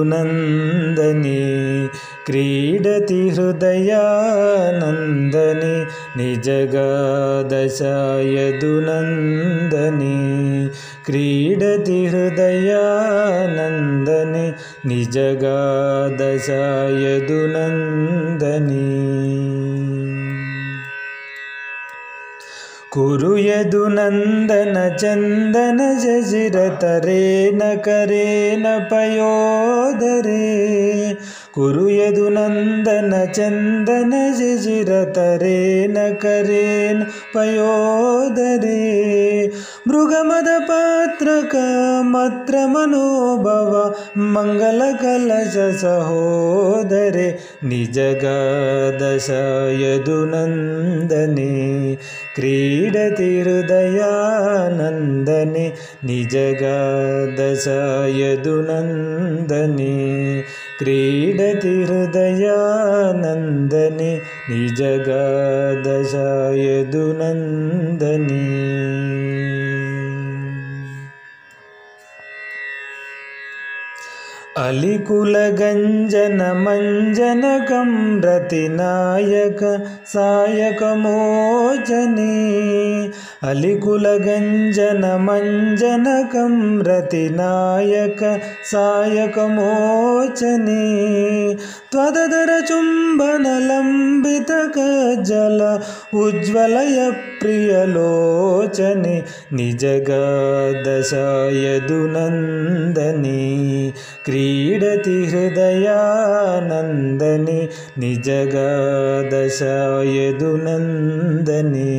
निजगादशायदुनन्दनी क्रीडति हृदयानन्दनी निजगादशायदुनन्दनी क्रीडति हृदयानन्दनी निजगादशायदुनन्दनी कुरु यदुनन्दन चन्दन जजिरतरेण करेण पयोदरे कुरु यदुनन्दन चन्दन जजिरतरेण करेण पयोदरे मृगमदपात्रकमत्र मनोभव मङ्गलकलश सहोदरे निजगादशायदुनन्दने क्रीडति हृदयानन्दने निजगादशायदुनन्दने क्रीडति हृदयानन्दने निजगादशायदुनन्दने अलिकुलगञ्जन मञ्जनकं रतिनायक सायकमोचने अलिकुलगञ्जन मञ्जनकं रतिनायक सायकमोचने त्वदधरचुम्बनलम्बितकज्जल उज्ज्वलय प्रियलोचने निजगादशायदुनन्दने क्रीडति हृदयानन्दने निजगादशायदुनन्दने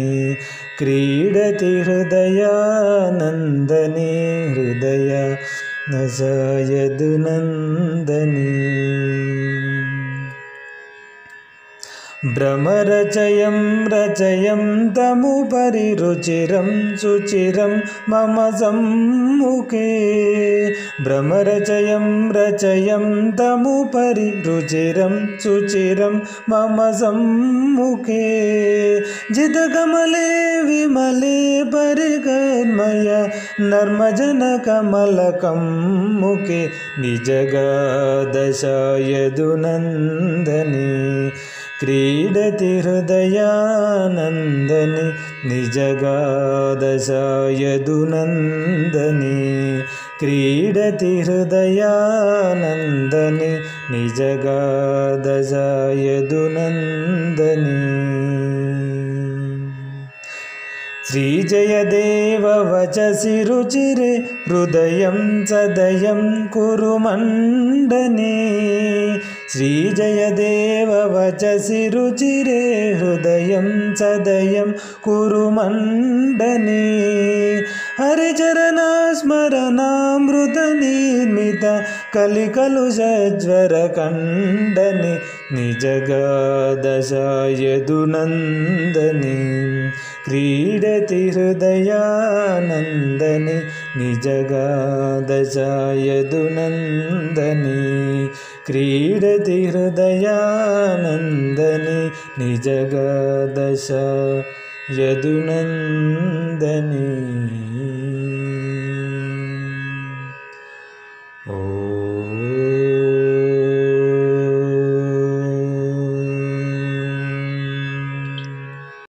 क्रीडति हृदयानन्दने हृदयादशायदुनन्दने भ्रमरचयं रचयं तमुपरि रुचिरं सुचिरं मम सम्मुखे भ्रमरचयं रचयं तमुपरि रुचिरं सुचिरं मम सम्मुखे जितकमले विमले परिकर्मय नर्मजनकमलकं मुखे निजगादशायदुनन्दने क्रीडति हृदयानन्दने निजगादशायदुनन्दने क्रीडति हृदयानन्दने निजगादशायदुनन्दने श्रीजयदेव वचसि रुचिरे हृदयं सदयं कुरु मण्डने श्रीजयदेव वचसि रुचिरे हृदयं सदयं कुरु मण्डने हरिचरणास्मरणामृतनिर्मित कलिकलुषज्वरकण्डने निजगादशायदुनन्दने क्रीडति हृदयानन्दने निजगादशायदुनन्दने क्रीडति हृदयानन्दने निजगादशायदुनन्दने।